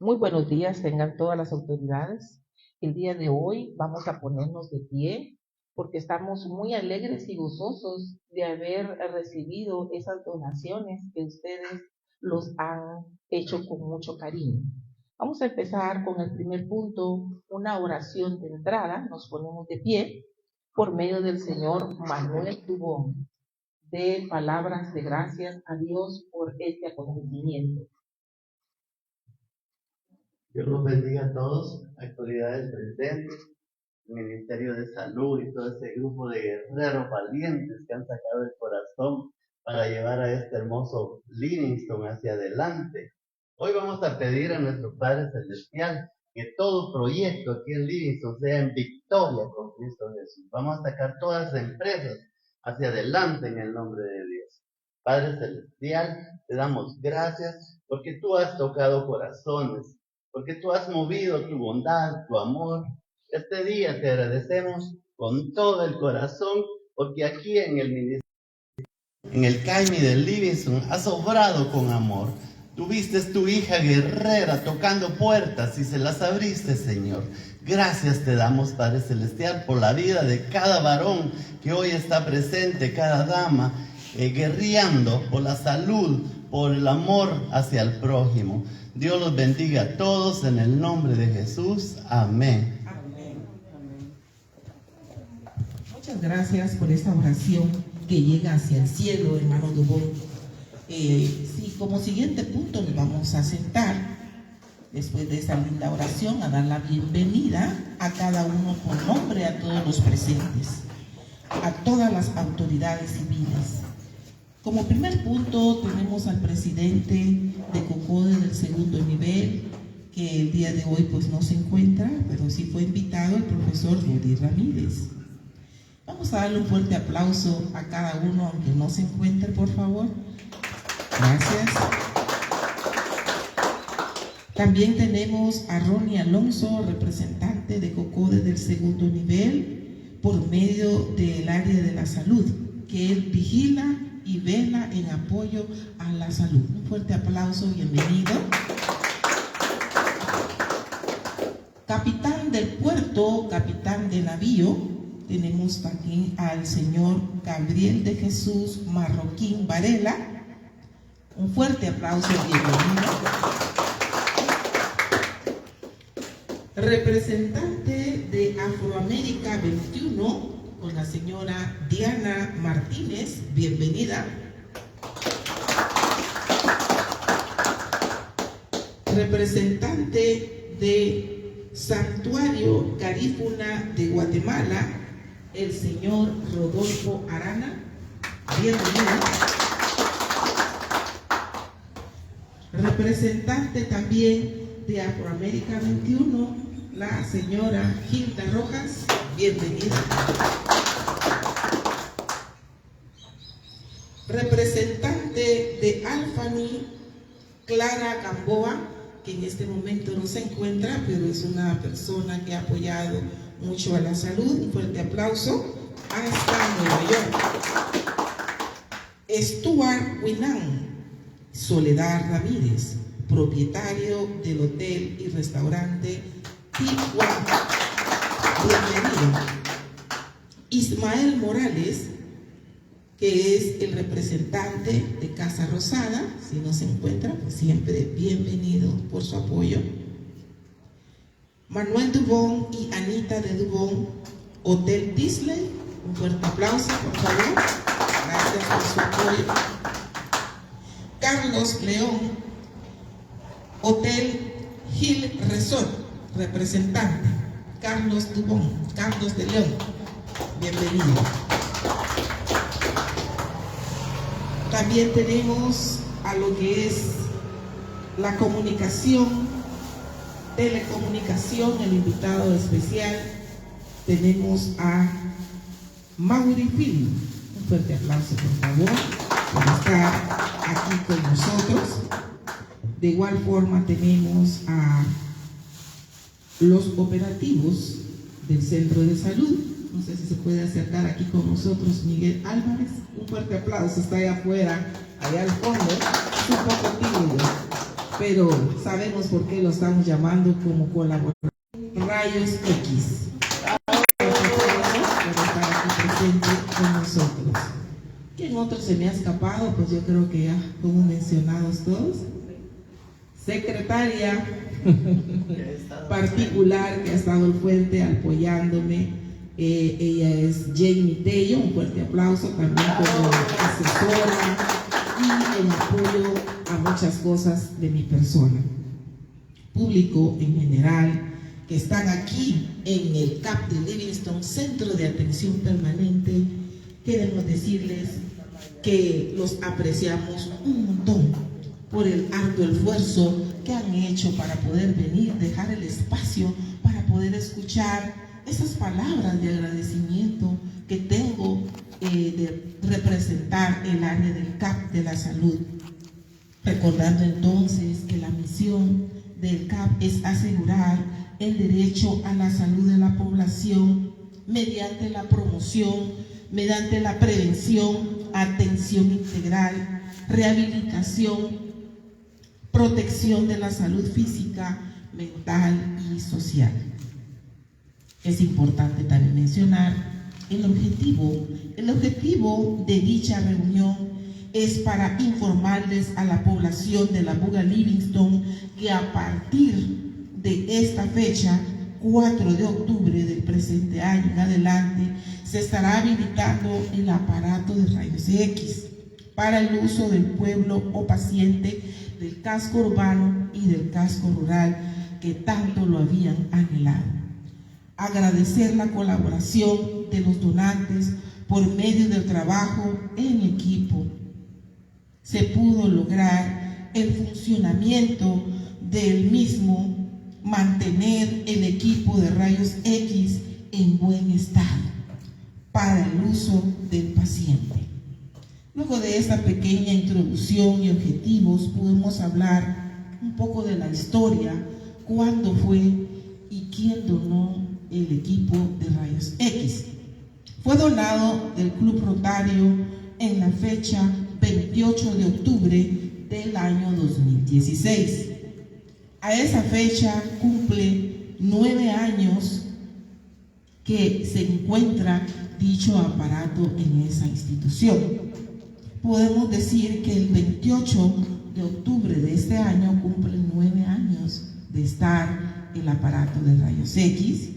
Muy buenos días, tengan todas las autoridades. El día de hoy vamos a ponernos de pie porque estamos muy alegres y gozosos de haber recibido esas donaciones que ustedes los han hecho con mucho cariño. Vamos a empezar con el primer punto, una oración de entrada. Nos ponemos de pie por medio del señor Manuel Dubón, de palabras de gracias a Dios por este acontecimiento. Dios los bendiga a todos, autoridades presentes, Ministerio de Salud y todo ese grupo de guerreros valientes que han sacado el corazón para llevar a este hermoso Livingston hacia adelante. Hoy vamos a pedir a nuestro Padre Celestial que todo proyecto aquí en Livingston sea en victoria con Cristo Jesús. Vamos a sacar todas las empresas hacia adelante en el nombre de Dios. Padre Celestial, te damos gracias porque tú has tocado corazones, porque tú has movido tu bondad, tu amor. Este día te agradecemos con todo el corazón, porque aquí en el ministerio, en el CAIMI del Livingston, has obrado con amor. Tuviste tu hija guerrera tocando puertas y se las abriste, Señor. Gracias te damos, Padre Celestial, por la vida de cada varón que hoy está presente, cada dama, guerreando por la salud, por el amor hacia el prójimo. Dios los bendiga a todos en el nombre de Jesús. Amén. Amén. Muchas gracias por esta oración que llega hacia el cielo, hermano Dubón. Sí, como siguiente punto nos vamos a sentar, después de esta linda oración, a dar la bienvenida a cada uno por nombre, a todos los presentes, a todas las autoridades civiles. Como primer punto tenemos al presidente de COCODE del segundo nivel, que el día de hoy pues no se encuentra, pero sí fue invitado el profesor Rudy Ramírez. Vamos a darle un fuerte aplauso a cada uno, aunque no se encuentre, por favor. Gracias. También tenemos a Ronnie Alonso, representante de COCODE del segundo nivel, por medio del área de la salud, que él vigila y vela en apoyo a la salud. Un fuerte aplauso, bienvenido. Capitán del puerto, capitán de navío, tenemos aquí al señor Gabriel de Jesús Marroquín Varela. Un fuerte aplauso, bienvenido. Representante de Afroamérica 21, con la señora Diana Martínez, bienvenida. Representante de Santuario Garífuna de Guatemala, el señor Rodolfo Arana, bienvenido. Representante también de Afroamérica 21, la señora Gilda Rojas, bienvenida. Representante de Alfani, Clara Gamboa, que en este momento no se encuentra, pero es una persona que ha apoyado mucho a la salud. Un fuerte aplauso. Hasta Nueva York. Stuart Winan, Soledad Ramírez, propietario del hotel y restaurante Tijuana, bienvenido. Ismael Morales, que es el representante de Casa Rosada, si no se encuentra, pues siempre bienvenido por su apoyo. Manuel Dubón y Anita de Dubón, Hotel Disney, un fuerte aplauso, por favor. Gracias por su apoyo. Carlos León, Hotel Hill Resort, representante. Carlos Dubón, Carlos de León, bienvenido. También tenemos a lo que es la comunicación, telecomunicación, el invitado especial. Tenemos a Mauri Phil. Un fuerte aplauso, por favor, por estar aquí con nosotros. De igual forma tenemos a los operativos del centro de salud. No sé si se puede acercar aquí con nosotros Miguel Álvarez. Un fuerte aplauso, está allá afuera, allá al fondo. Es un poco tímido, pero sabemos por qué lo estamos llamando como colaborador. Rayos X. Por estar aquí presente con nosotros. ¿Quién otro se me ha escapado? Pues yo creo que ya como mencionados todos. Secretaria particular que ha estado al frente apoyándome. Ella es Jamie Tello, un fuerte aplauso también como asesora y en apoyo a muchas cosas de mi persona. Público en general que están aquí en el CAP de Livingston, Centro de Atención Permanente, queremos decirles que los apreciamos un montón por el arduo esfuerzo que han hecho para poder venir, dejar el espacio para poder escuchar esas palabras de agradecimiento que tengo de representar el área del CAP de la salud. Recordando entonces que la misión del CAP es asegurar el derecho a la salud de la población mediante la promoción, mediante la prevención, atención integral, rehabilitación, protección de la salud física, mental y social. Es importante también mencionar el objetivo. El objetivo de dicha reunión es para informarles a la población de la Buga Livingston que a partir de esta fecha, 4 de octubre del presente año en adelante, se estará habilitando el aparato de rayos X para el uso del pueblo o paciente del casco urbano y del casco rural que tanto lo habían anhelado. Agradecer la colaboración de los donantes por medio del trabajo en equipo. Se pudo lograr el funcionamiento del mismo, mantener el equipo de rayos X en buen estado para el uso del paciente. Luego de esta pequeña introducción y objetivos, pudimos hablar un poco de la historia, cuándo fue y quién donó el equipo de rayos X. Fue donado del Club Rotario en la fecha 28 de octubre del año 2016. A esa fecha cumple 9 años que se encuentra dicho aparato en esa institución. Podemos decir que el 28 de octubre de este año cumple 9 años de estar el aparato de rayos X,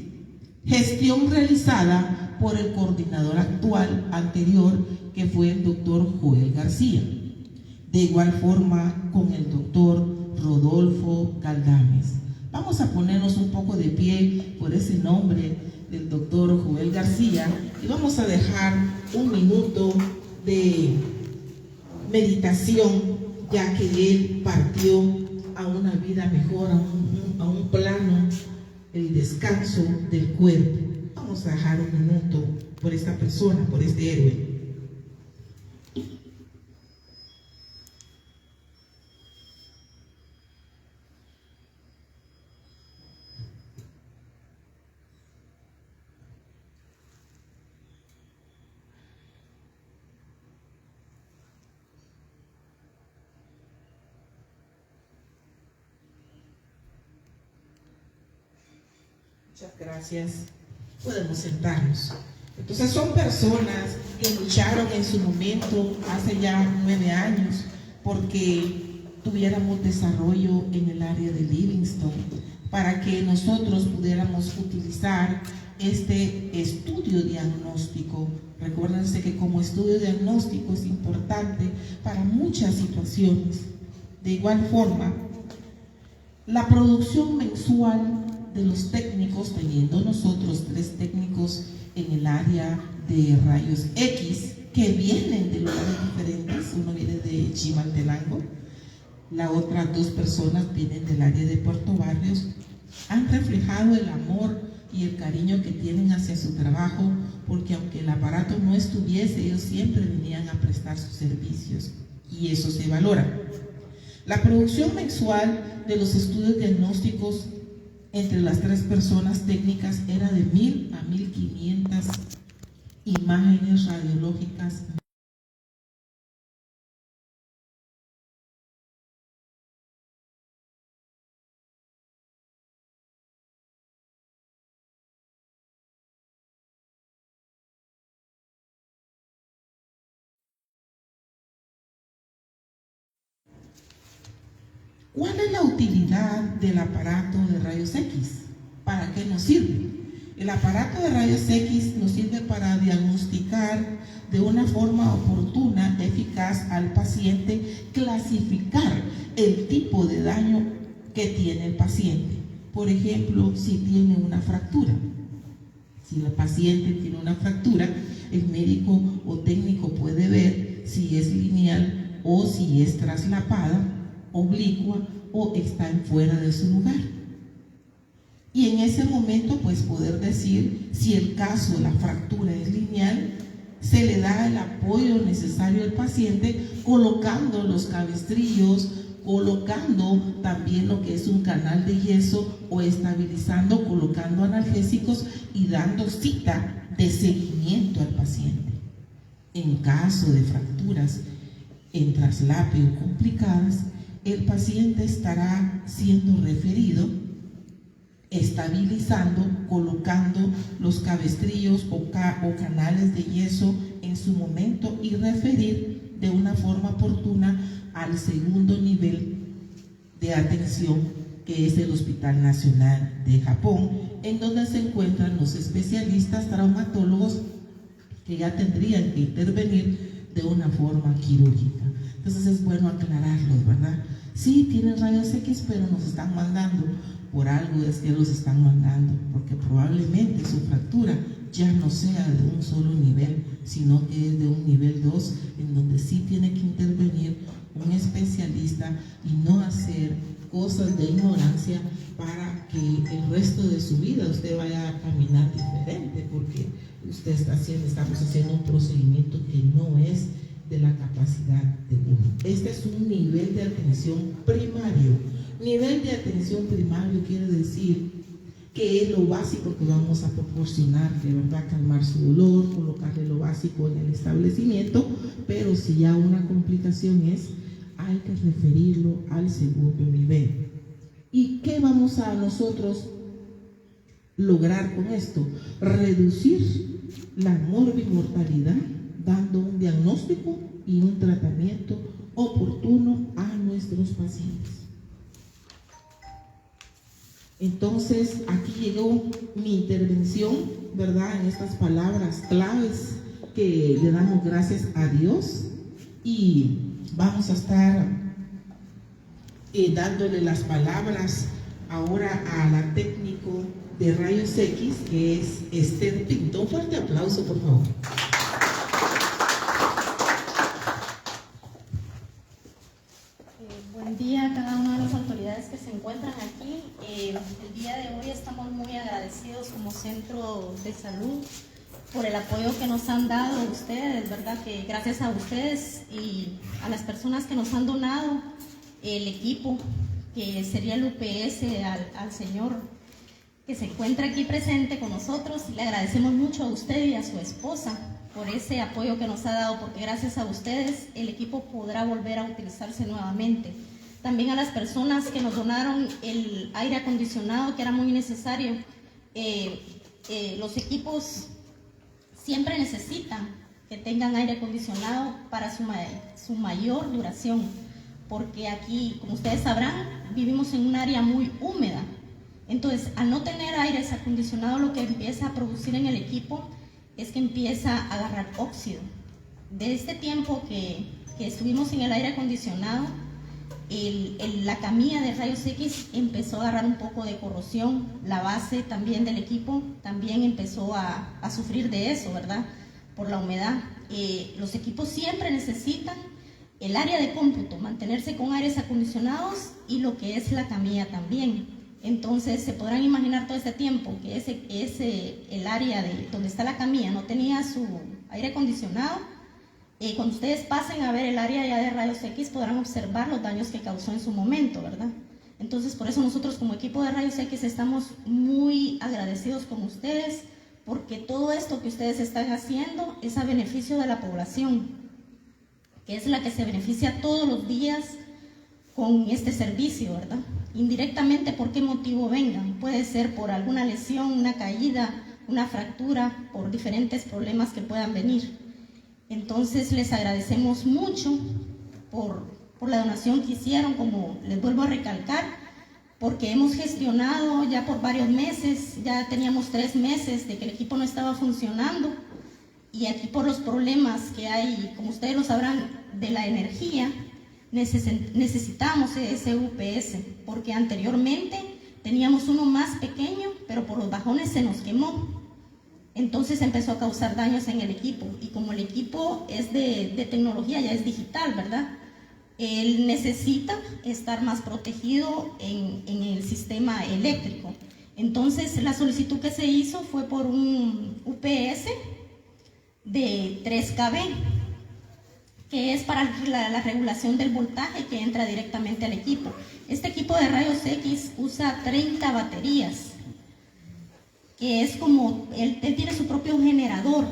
gestión realizada por el coordinador actual anterior, que fue el doctor Joel García. De igual forma con el doctor Rodolfo Galdames. Vamos a ponernos un poco de pie por ese nombre del doctor Joel García y vamos a dejar un minuto de meditación, ya que él partió a una vida mejor, a un plano, el descanso del cuerpo. Vamos a dejar un minuto por esta persona, por este héroe. Muchas gracias. Podemos sentarnos. Entonces son personas que lucharon en su momento, hace ya 9 años, porque tuviéramos desarrollo en el área de Livingston, para que nosotros pudiéramos utilizar este estudio diagnóstico. Recuérdense que como estudio diagnóstico es importante para muchas situaciones. De igual forma, la producción mensual de los técnicos, teniendo nosotros 3 técnicos en el área de rayos X, que vienen de lugares diferentes. Uno viene de Chimaltenango, la otra 2 personas vienen del área de Puerto Barrios. Han reflejado el amor y el cariño que tienen hacia su trabajo, porque aunque el aparato no estuviese, ellos siempre venían a prestar sus servicios y eso se valora. La producción mensual de los estudios diagnósticos entre las 3 personas técnicas era de 1000 a 1500 imágenes radiológicas ¿Cuál es la utilidad del aparato de rayos X? ¿Para qué nos sirve? El aparato de rayos X nos sirve para diagnosticar de una forma oportuna, eficaz al paciente, clasificar el tipo de daño que tiene el paciente. Por ejemplo, si tiene una fractura. Si el paciente tiene una fractura, el médico o técnico puede ver si es lineal o si es traslapada, oblicua o está fuera de su lugar. Y en ese momento, pues poder decir si el caso, la fractura es lineal, se le da el apoyo necesario al paciente colocando los cabestrillos, colocando también lo que es un canal de yeso o estabilizando, colocando analgésicos y dando cita de seguimiento al paciente. En caso de fracturas en traslapio complicadas, el paciente estará siendo referido, estabilizando, colocando los cabestrillos o canales de yeso en su momento y referir de una forma oportuna al segundo nivel de atención, que es el Hospital Nacional de Japón, en donde se encuentran los especialistas traumatólogos que ya tendrían que intervenir de una forma quirúrgica. Entonces es bueno aclararlos, ¿verdad? Sí, tienen rayos X, pero nos están mandando, por algo es que los están mandando, porque probablemente su fractura ya no sea de un solo nivel, sino que es de un nivel 2, en donde sí tiene que intervenir un especialista y no hacer cosas de ignorancia para que el resto de su vida usted vaya a caminar diferente, porque usted estamos haciendo un procedimiento que no es de la capacidad de uno. Este es un nivel de atención primario. Nivel de atención primario quiere decir que es lo básico que vamos a proporcionar, de verdad, calmar su dolor, colocarle lo básico en el establecimiento, pero si ya una complicación hay que referirlo al segundo nivel. ¿Y qué vamos a nosotros lograr con esto? Reducir la morbimortalidad, dando un diagnóstico y un tratamiento oportuno a nuestros pacientes. Entonces, aquí llegó mi intervención, ¿verdad? En estas palabras claves que le damos gracias a Dios, y vamos a estar dándole las palabras ahora a la técnico de rayos X, que es Esther Pinto. Un fuerte aplauso, por favor. Buen día a cada una de las autoridades que se encuentran aquí. El día de hoy estamos muy agradecidos como Centro de Salud por el apoyo que nos han dado ustedes, ¿verdad? Que gracias a ustedes y a las personas que nos han donado el equipo, que sería el UPS, al señor que se encuentra aquí presente con nosotros, le agradecemos mucho a usted y a su esposa por ese apoyo que nos ha dado, porque gracias a ustedes el equipo podrá volver a utilizarse nuevamente. También a las personas que nos donaron el aire acondicionado, que era muy necesario. Los equipos siempre necesitan que tengan aire acondicionado para su mayor duración, porque aquí, como ustedes sabrán, vivimos en un área muy húmeda. Entonces, al no tener aire acondicionado, lo que empieza a producir en el equipo es que empieza a agarrar óxido. De este tiempo que estuvimos en el aire acondicionado, la camilla de rayos X empezó a agarrar un poco de corrosión. La base también del equipo también empezó a sufrir de eso, ¿verdad? Por la humedad. Los equipos siempre necesitan el área de cómputo, mantenerse con aires acondicionados, y lo que es la camilla también. Entonces se podrán imaginar todo este tiempo que el área donde está la camilla no tenía su aire acondicionado. Cuando ustedes pasen a ver el área ya de rayos X, podrán observar los daños que causó en su momento, ¿verdad? Entonces, por eso nosotros como equipo de rayos X estamos muy agradecidos con ustedes, porque todo esto que ustedes están haciendo es a beneficio de la población, que es la que se beneficia todos los días con este servicio, ¿verdad? Indirectamente, ¿por qué motivo vengan? Puede ser por alguna lesión, una caída, una fractura, por diferentes problemas que puedan venir. Entonces les agradecemos mucho por por la donación que hicieron, como les vuelvo a recalcar, porque hemos gestionado ya por varios meses, ya teníamos 3 meses de que el equipo no estaba funcionando, y aquí por los problemas que hay, como ustedes lo sabrán, de la energía, necesitamos ese UPS, porque anteriormente teníamos uno más pequeño, pero por los bajones se nos quemó. Entonces empezó a causar daños en el equipo, y como el equipo es de tecnología, ya es digital, ¿verdad? Él necesita estar más protegido en el sistema eléctrico. Entonces la solicitud que se hizo fue por un UPS de 3 kV, que es para la regulación del voltaje que entra directamente al equipo. Este equipo de rayos X usa 30 baterías, que es como, él tiene su propio generador.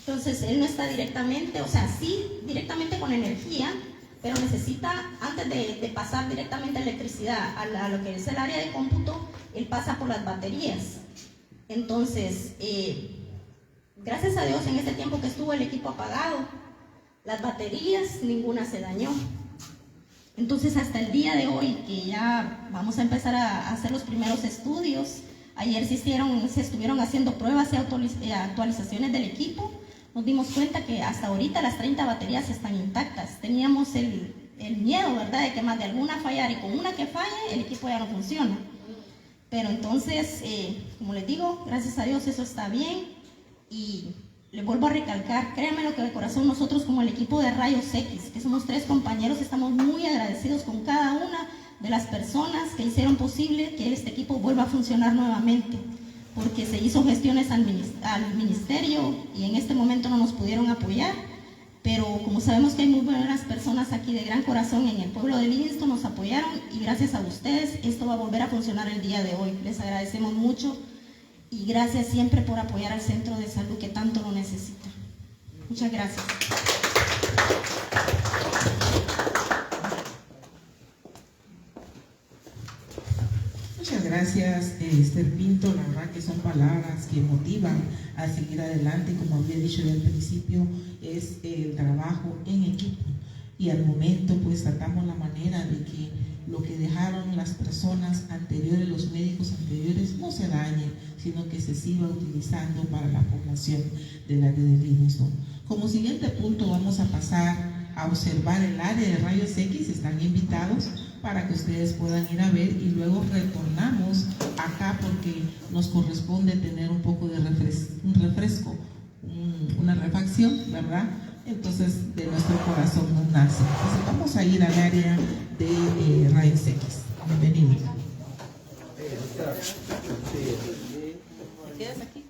Entonces él no está directamente, o sea, sí directamente con energía, pero necesita, antes de pasar directamente a electricidad a lo que es el área de cómputo, él pasa por las baterías. Entonces, gracias a Dios, en este tiempo que estuvo el equipo apagado, las baterías, ninguna se dañó. Entonces, hasta el día de hoy, que ya vamos a empezar a hacer los primeros estudios, ayer se estuvieron haciendo pruebas y actualizaciones del equipo, nos dimos cuenta que hasta ahorita las 30 baterías están intactas. Teníamos el miedo, ¿verdad?, de que más de alguna fallara, y con una que falle, el equipo ya no funciona. Pero entonces, como les digo, gracias a Dios eso está bien, y les vuelvo a recalcar, créanme lo que de corazón, nosotros como el equipo de Rayos X, que somos 3 compañeros, estamos muy agradecidos con cada una de las personas que hicieron posible que este equipo vuelva a funcionar nuevamente, porque se hizo gestiones al ministerio y en este momento no nos pudieron apoyar, pero como sabemos que hay muy buenas personas aquí de gran corazón en el pueblo de Livingston, nos apoyaron, y gracias a ustedes esto va a volver a funcionar el día de hoy. Les agradecemos mucho, y gracias siempre por apoyar al centro de salud que tanto lo necesita. Muchas gracias. Muchas gracias, Esther Pinto. La verdad que son palabras que motivan a seguir adelante. Como había dicho yo al principio, es el trabajo en equipo, y al momento pues tratamos la manera de que lo que dejaron las personas anteriores, los médicos anteriores, no se dañe, sino que se siga utilizando para la población del área de Livingston. Como siguiente punto vamos a pasar a observar el área de rayos X. Están invitados para que ustedes puedan ir a ver, y luego retornamos acá porque nos corresponde tener un poco de refresco, una refacción, ¿verdad? Entonces de nuestro corazón nos nace. Entonces vamos a ir al área de rayos X. Bienvenidos. ¿Te quedas aquí?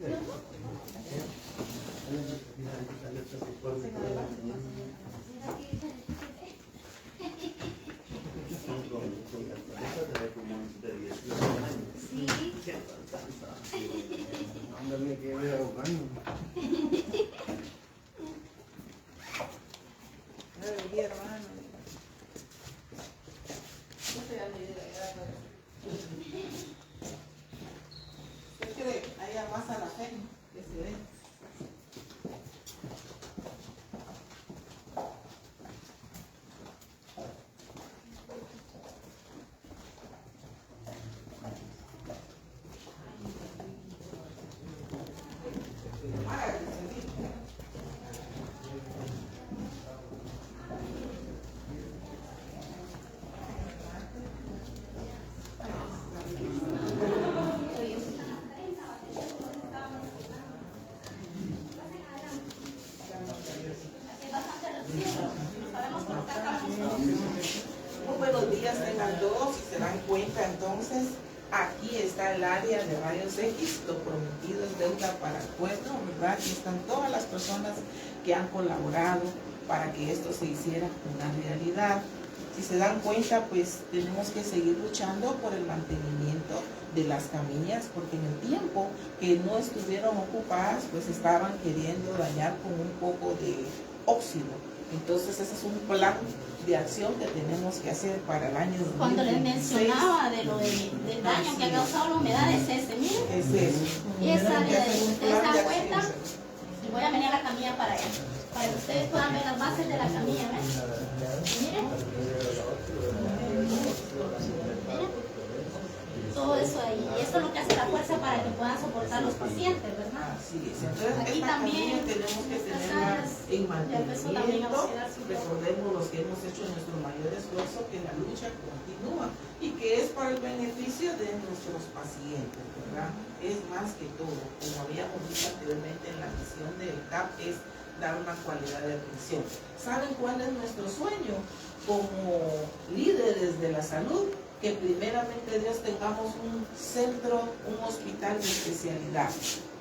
Muy buenos días tengan todos. Si se dan cuenta, entonces aquí está el área de rayos X. Lo prometido es deuda para acuerdo, ¿verdad? Aquí están todas las personas que han colaborado para que esto se hiciera una realidad. Si se dan cuenta, pues tenemos que seguir luchando por el mantenimiento de las camillas, porque en el tiempo que no estuvieron ocupadas, pues estaban queriendo dañar con un poco de óxido. Entonces ese es un plan de acción que tenemos que hacer para el año 2026. Cuando les mencionaba de lo del daño que ha causado la humedad, es ese, miren. Es eso. Esa área de ustedes se dan cuenta, y voy a venir a la camilla para allá, para que ustedes puedan ver las bases de la camilla, ¿ven? Miren. la fuerza para que puedan soportar los pacientes, ¿verdad? Así es. Entonces, Aquí esta también camilla tenemos que nuestras tenerla áreas en ya empezó también a mantenimiento. oxidarse un poco. Recordemos los que hemos hecho nuestro mayor esfuerzo, que la lucha continúa y que es para el beneficio de nuestros pacientes, ¿verdad? Es más que todo, como habíamos dicho anteriormente en la misión del CAP, es dar una calidad de atención. ¿Saben cuál es nuestro sueño? Como líderes de la salud, que primeramente Dios tengamos un centro, un hospital de especialidad,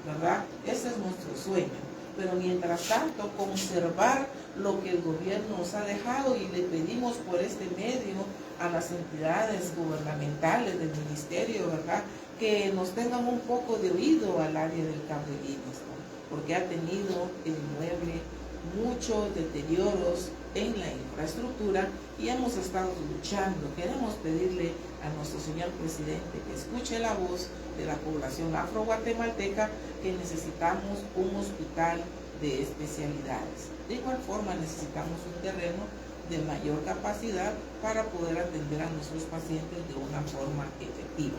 ¿verdad? Ese es nuestro sueño. Pero mientras tanto, conservar lo que el gobierno nos ha dejado, y le pedimos por este medio a las entidades gubernamentales del ministerio, ¿verdad?, que nos tengan un poco de oído al área del CAP de Livingston, porque ha tenido el inmueble muchos deterioros en la infraestructura y hemos estado luchando. Queremos pedirle a nuestro señor presidente que escuche la voz de la población afro-guatemalteca, que necesitamos un hospital de especialidades. De igual forma necesitamos un terreno de mayor capacidad para poder atender a nuestros pacientes de una forma efectiva.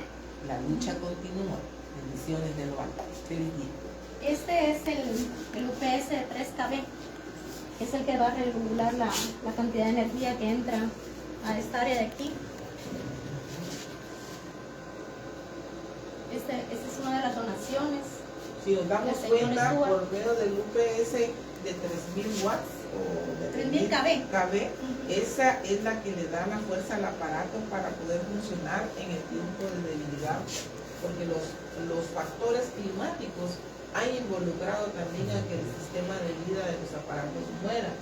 La lucha continúa. Bendiciones de lo alto. Feliz día. Este es el UPS 3KB, que es el que va a regular la cantidad de energía que entra a esta área de aquí. Esta es una de las donaciones. Si nos damos La señora cuenta, Stuart, por medio del UPS de 3000 watts o de 3000 kV, esa es la que le da la fuerza al aparato para poder funcionar en el tiempo de debilidad, porque los factores climáticos han involucrado también a que el sistema de vida de los aparatos muera.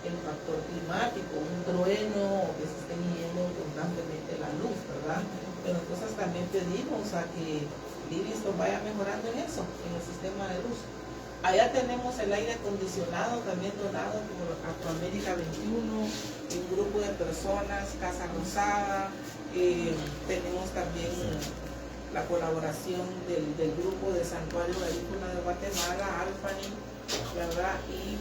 El factor climático, un trueno, o que se esté yendo constantemente la luz, ¿verdad? Pero entonces también pedimos a que Livingston vaya mejorando en eso, en el sistema de luz. Allá tenemos el aire acondicionado también donado por Afroamérica 21, un grupo de personas, Casa Rosada. Tenemos también la colaboración del grupo de Santuario Agrícola de Guatemala, Alfani, ¿verdad? Y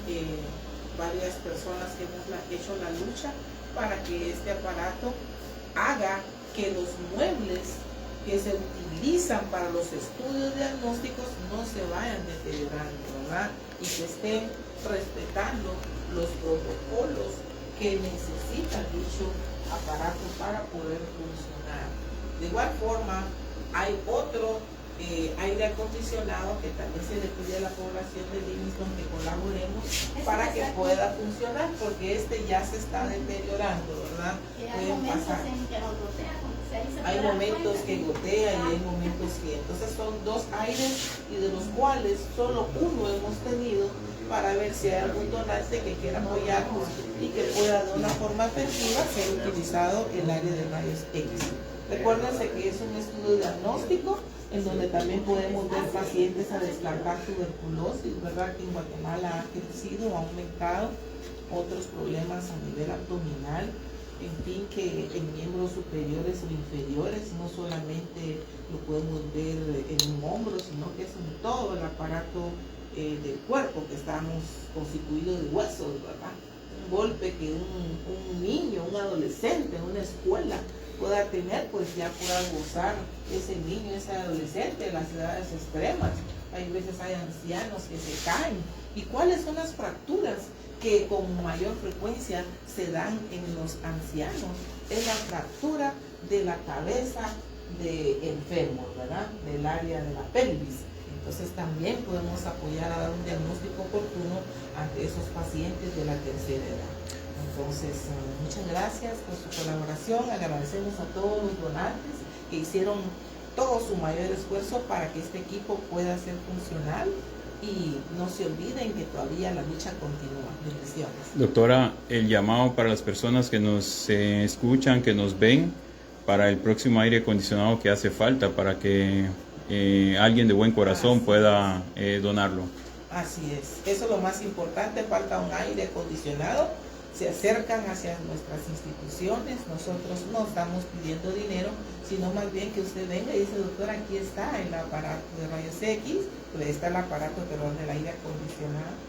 varias personas que hemos hecho la lucha para que este aparato haga que los muebles que se utilizan para los estudios diagnósticos no se vayan deteriorando, ¿verdad? Y que estén respetando los protocolos que necesita dicho aparato para poder funcionar. De igual forma, hay otro aire acondicionado que también se le pide a la población de Livingston que colaboremos para que pueda funcionar, porque este ya se está deteriorando, ¿verdad? Pueden pasar. Hay momentos que gotea y hay momentos que... Entonces son dos aires, y de los cuales solo uno hemos tenido, para ver si hay algún donante que quiera apoyarnos y que pueda de una forma efectiva ser utilizado el área de rayos X. Recuérdense que es un estudio diagnóstico en donde también podemos ver pacientes a descartar tuberculosis, ¿verdad? Que en Guatemala ha crecido, ha aumentado, otros problemas a nivel abdominal, en fin, que en miembros superiores o inferiores, no solamente lo podemos ver en un hombro, sino que es en todo el aparato del cuerpo, que estamos constituidos de huesos, ¿verdad? Un golpe que un niño, un adolescente en una escuela pueda tener, pues ya pueda gozar ese niño, ese adolescente en las edades extremas. Hay veces hay ancianos que se caen. ¿Y cuáles son las fracturas que con mayor frecuencia se dan en los ancianos? Es la fractura de la cabeza del fémur, ¿verdad? Del área de la pelvis. Entonces también podemos apoyar a dar un diagnóstico oportuno ante esos pacientes de la tercera edad. Entonces, muchas gracias por su colaboración. Agradecemos a todos los donantes que hicieron todo su mayor esfuerzo para que este equipo pueda ser funcional, y no se olviden que todavía la lucha continúa. Bendiciones. Doctora, el llamado para las personas que nos escuchan, que nos ven, para el próximo aire acondicionado que hace falta para que alguien de buen corazón pueda donarlo. Así es, eso es lo más importante. Falta un aire acondicionado. Se acercan hacia nuestras instituciones, nosotros no estamos pidiendo dinero, sino más bien que usted venga y dice: doctor, aquí está el aparato de rayos X, pues está el aparato, perdón, del aire acondicionado,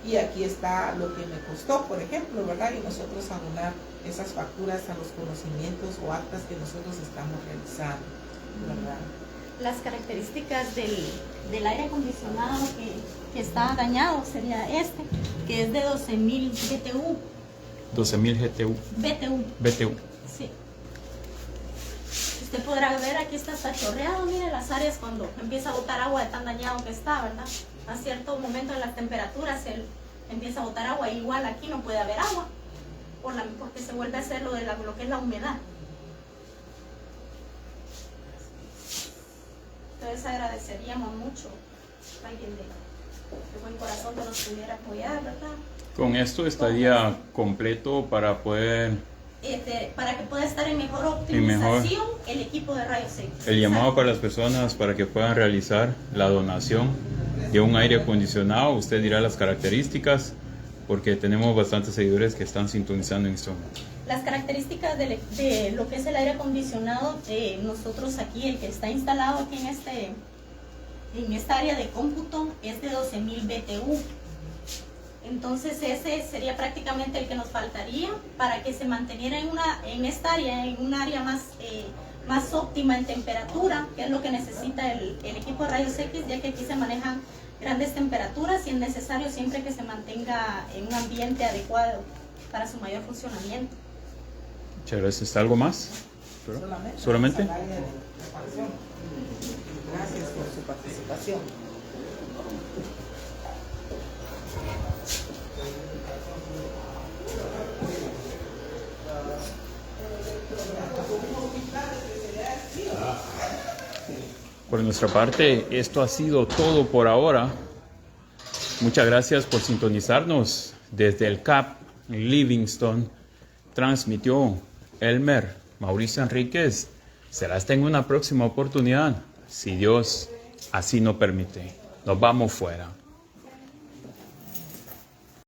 y aquí está lo que me costó, por ejemplo, ¿verdad? Y nosotros abonar esas facturas a los conocimientos o actas que nosotros estamos realizando, ¿verdad? Las características del aire acondicionado que está dañado sería este, que es de 12.000 BTU. 12.000 BTU. Sí. Usted podrá ver, aquí está chorreado, mire las áreas cuando empieza a botar agua de tan dañado que está, ¿verdad? A cierto momento en las temperaturas él empieza a botar agua, igual aquí no puede haber agua, porque se vuelve a hacer lo que es la humedad. Entonces agradeceríamos mucho a alguien de buen corazón que nos pudiera apoyar, ¿verdad? Con esto estaría completo para poder... para que pueda estar en mejor optimización el equipo de rayos X. El llamado para las personas para que puedan realizar la donación de un aire acondicionado. Usted dirá las características, porque tenemos bastantes seguidores que están sintonizando en este momento. Las características de lo que es el aire acondicionado, nosotros aquí, el que está instalado aquí en esta área de cómputo, es de 12.000 BTU. Entonces ese sería prácticamente el que nos faltaría para que se manteniera en esta área, en un área más óptima en temperatura, que es lo que necesita el equipo de rayos X, ya que aquí se manejan grandes temperaturas y es necesario siempre que se mantenga en un ambiente adecuado para su mayor funcionamiento. Muchas gracias. ¿Algo más? ¿Solamente? Gracias por su participación. Por nuestra parte, esto ha sido todo por ahora. Muchas gracias por sintonizarnos. Desde el CAP en Livingston transmitió Elmer Mauricio Enríquez. Será hasta en una próxima oportunidad, si Dios así nos permite. Nos vamos fuera.